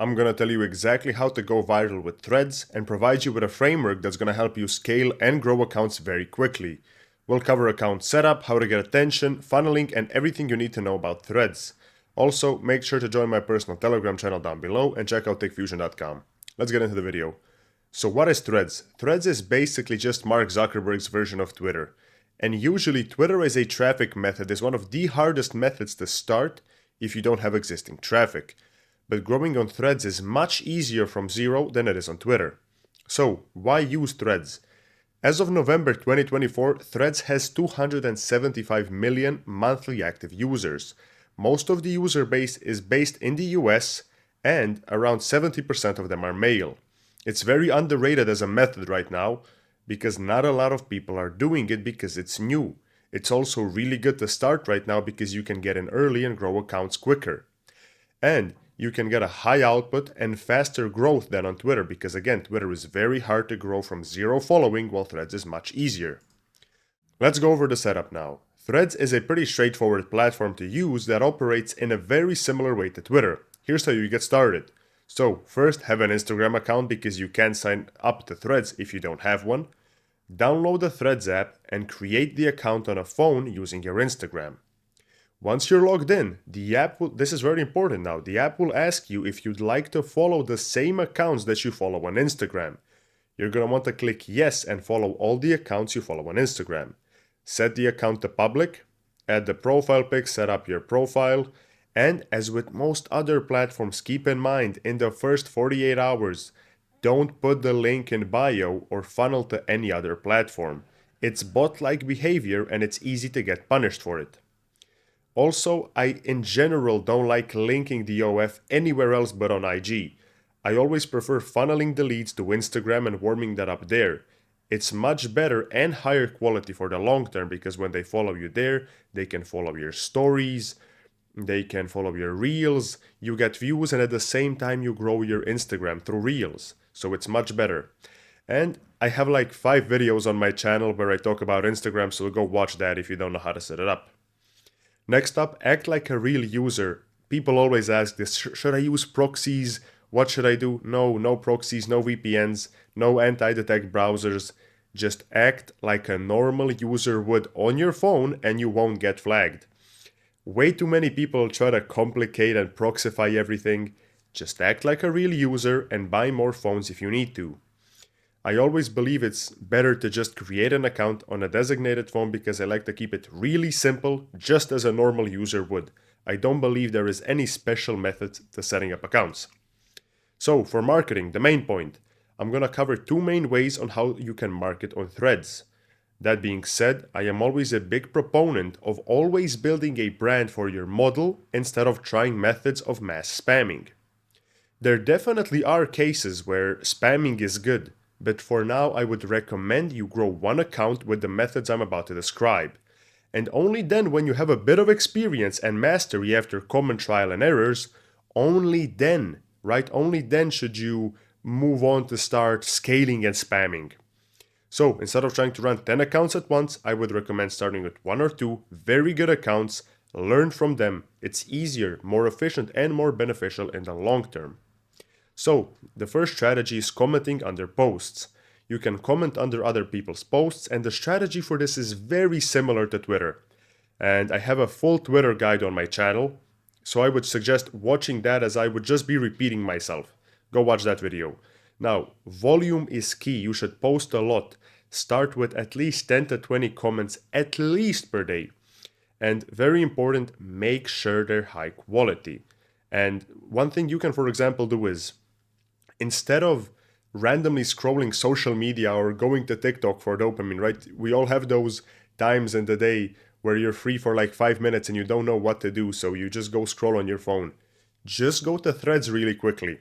I'm gonna tell you exactly how to go viral with Threads and provide you with a framework that's gonna help you scale and grow accounts very quickly. We'll cover account setup, how to get attention, funneling, and everything you need to know about Threads. Also, make sure to join my personal Telegram channel down below and check out techfusion.com. Let's get into the video. So what is Threads? Threads is basically just Mark Zuckerberg's version of Twitter. And usually Twitter as a traffic method is one of the hardest methods to start if you don't have existing traffic. But growing on Threads is much easier from zero than it is on Twitter. So, why use Threads? As of November 2024, Threads has 275 million monthly active users. Most of the user base is based in the US, and around 70% of them are male. It's very underrated as a method right now, because not a lot of people are doing it because it's new. It's also really good to start right now because you can get in early and grow accounts quicker. And you can get a high output and faster growth than on Twitter because again, Twitter is very hard to grow from zero following while Threads is much easier. Let's go over the setup now. Threads is a pretty straightforward platform to use that operates in a very similar way to Twitter. Here's how you get started. So first, have an Instagram account because you can't sign up to Threads if you don't have one. Download the Threads app and create the account on a phone using your Instagram. Once you're logged in, the app will, this is very important now, the app will ask you if you'd like to follow the same accounts that you follow on Instagram. You're going to want to click yes and follow all the accounts you follow on Instagram. Set the account to public, add the profile pic, set up your profile, and as with most other platforms, keep in mind in the first 48 hours, don't put the link in bio or funnel to any other platform. It's bot-like behavior and it's easy to get punished for it. Also, I in general don't like linking the OF anywhere else but on IG. I always prefer funneling the leads to Instagram and warming that up there. It's much better and higher quality for the long term because when they follow you there, they can follow your stories, they can follow your reels, you get views, and at the same time you grow your Instagram through reels. So it's much better. And I have like 5 videos on my channel where I talk about Instagram, so go watch that if you don't know how to set it up. Next up, act like a real user. People always ask this, should I use proxies? What should I do? No proxies, no VPNs, no anti-detect browsers. Just act like a normal user would on your phone and you won't get flagged. Way too many people try to complicate and proxify everything. Just act like a real user and buy more phones if you need to. I always believe it's better to just create an account on a designated phone because I like to keep it really simple, just as a normal user would. I don't believe there is any special method to setting up accounts. So for marketing, the main point, I'm going to cover 2 main ways on how you can market on Threads. That being said, I am always a big proponent of always building a brand for your model instead of trying methods of mass spamming. There definitely are cases where spamming is good. But for now, I would recommend you grow one account with the methods I'm about to describe. And only then, when you have a bit of experience and mastery after common trial and errors, only then should you move on to start scaling and spamming. So instead of trying to run 10 accounts at once, I would recommend starting with 1 or 2 very good accounts, learn from them. It's easier, more efficient, and more beneficial in the long term. So, the first strategy is commenting under posts. You can comment under other people's posts, and the strategy for this is very similar to Twitter. And I have a full Twitter guide on my channel, so I would suggest watching that as I would just be repeating myself. Go watch that video. Now, volume is key. You should post a lot. Start with at least 10 to 20 comments at least per day. And very important, make sure they're high quality. And one thing you can, for example, do is instead of randomly scrolling social media or going to TikTok for dopamine, right? We all have those times in the day where you're free for like 5 minutes and you don't know what to do, so you just go scroll on your phone. Just go to Threads really quickly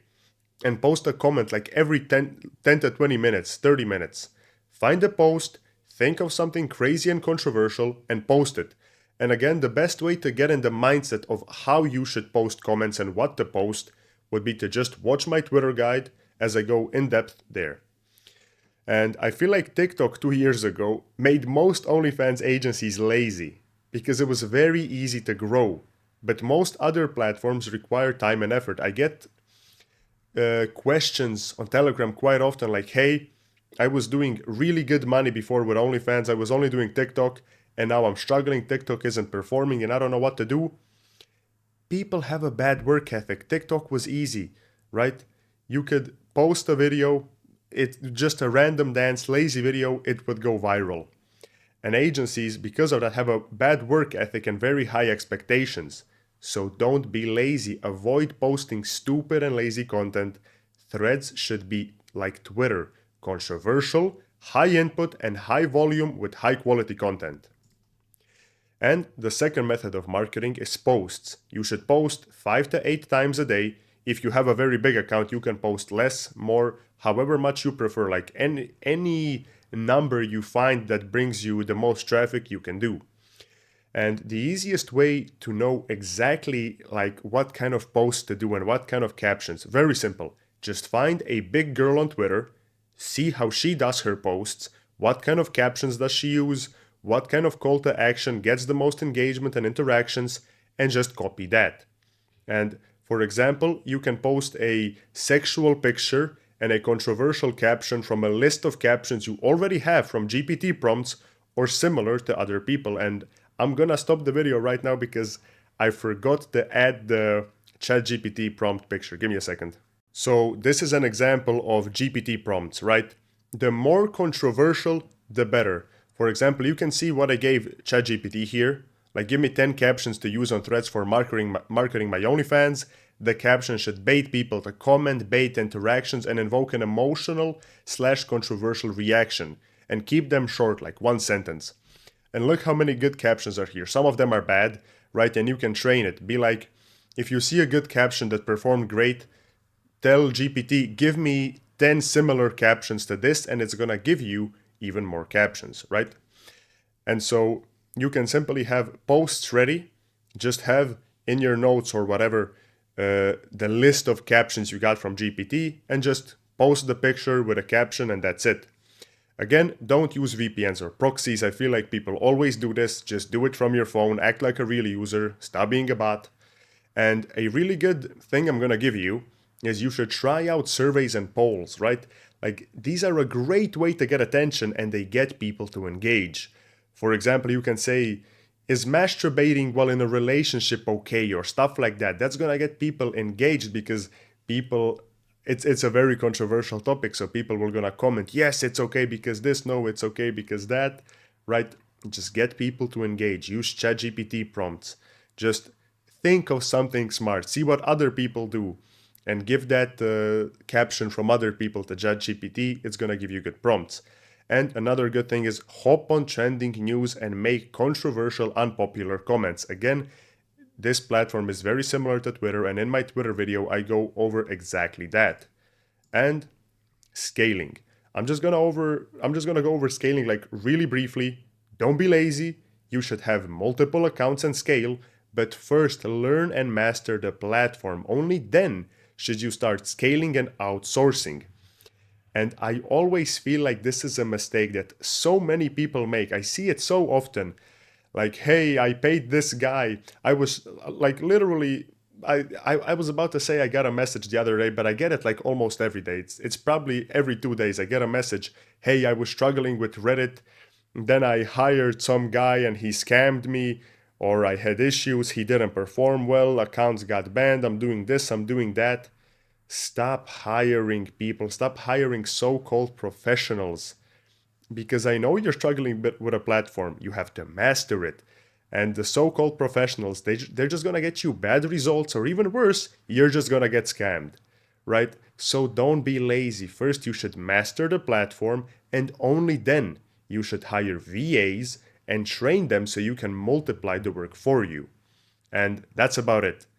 and post a comment like every 10 to 20 minutes, 30 minutes. Find a post, think of something crazy and controversial, and post it. And again, the best way to get in the mindset of how you should post comments and what to post would be to just watch my Twitter guide as I go in depth there. And I feel like TikTok 2 years ago made most OnlyFans agencies lazy because it was very easy to grow. But most other platforms require time and effort. I get questions on Telegram quite often, like, hey, I was doing really good money before with OnlyFans, I was only doing TikTok, and now I'm struggling, TikTok isn't performing, and I don't know what to do. People have a bad work ethic. TikTok was easy, right? You could post a video, it's just a random dance, lazy video, it would go viral. And agencies, because of that, have a bad work ethic and very high expectations. So don't be lazy. Avoid posting stupid and lazy content. Threads should be like Twitter, controversial, high input, and high volume with high quality content. And the second method of marketing is posts. You should post 5 to 8 times a day. If you have a very big account, you can post less, more, however much you prefer. Like any number you find that brings you the most traffic, you can do. And the easiest way to know exactly like what kind of posts to do and what kind of captions, very simple. Just find a big girl on Twitter, see how she does her posts, what kind of captions does she use, what kind of call to action gets the most engagement and interactions, and just copy that. And for example, you can post a sexual picture and a controversial caption from a list of captions you already have from GPT prompts or similar to other people. And I'm gonna stop the video right now because I forgot to add the ChatGPT prompt picture. Give me a second. So this is an example of GPT prompts, right? The more controversial, the better. For example, you can see what I gave ChatGPT here. Like, give me 10 captions to use on Threads for marketing my OnlyFans. The caption should bait people to comment, bait interactions, and invoke an emotional/controversial reaction. And keep them short, like one sentence. And look how many good captions are here. Some of them are bad, right? And you can train it. Be like, if you see a good caption that performed great, tell GPT, give me 10 similar captions to this, and it's gonna give you even more captions, right? And so you can simply have posts ready, just have in your notes or whatever the list of captions you got from GPT, and just post the picture with a caption, and that's it. Again, don't use VPNs or proxies. I feel like people always do this. Just do it from your phone, act like a real user, stop being a bot. And a really good thing I'm gonna give you is you should try out surveys and polls, right? Like, these are a great way to get attention and they get people to engage. For example, you can say, is masturbating while in a relationship okay, or stuff like that. That's gonna get people engaged because people, it's a very controversial topic, so people will gonna comment, yes, it's okay because this, no, it's okay because that, right? Just get people to engage. Use ChatGPT prompts. Just think of something smart. See what other people do and give that caption from other people to ChatGPT. It's gonna give you good prompts. And another good thing is hop on trending news and make controversial, unpopular comments. Again, this platform is very similar to Twitter, and in my Twitter video, I go over exactly that. And scaling. I'm just gonna go over scaling like really briefly. Don't be lazy. You should have multiple accounts and scale, but first learn and master the platform. Only then should you start scaling and outsourcing. And I always feel like this is a mistake that so many people make. I see it so often. Like, hey, I paid this guy. I was like literally, I was about to say I got a message the other day, but I get it like almost every day. It's probably every 2 days I get a message. Hey, I was struggling with Reddit. Then I hired some guy and he scammed me, or I had issues. He didn't perform well. Accounts got banned. I'm doing this, I'm doing that. Stop hiring people. Stop hiring so-called professionals. Because I know you're struggling with a platform. You have to master it. And the so-called professionals, they're just going to get you bad results, or even worse, you're just going to get scammed, right? So don't be lazy. First, you should master the platform, and only then you should hire VAs and train them so you can multiply the work for you. And that's about it.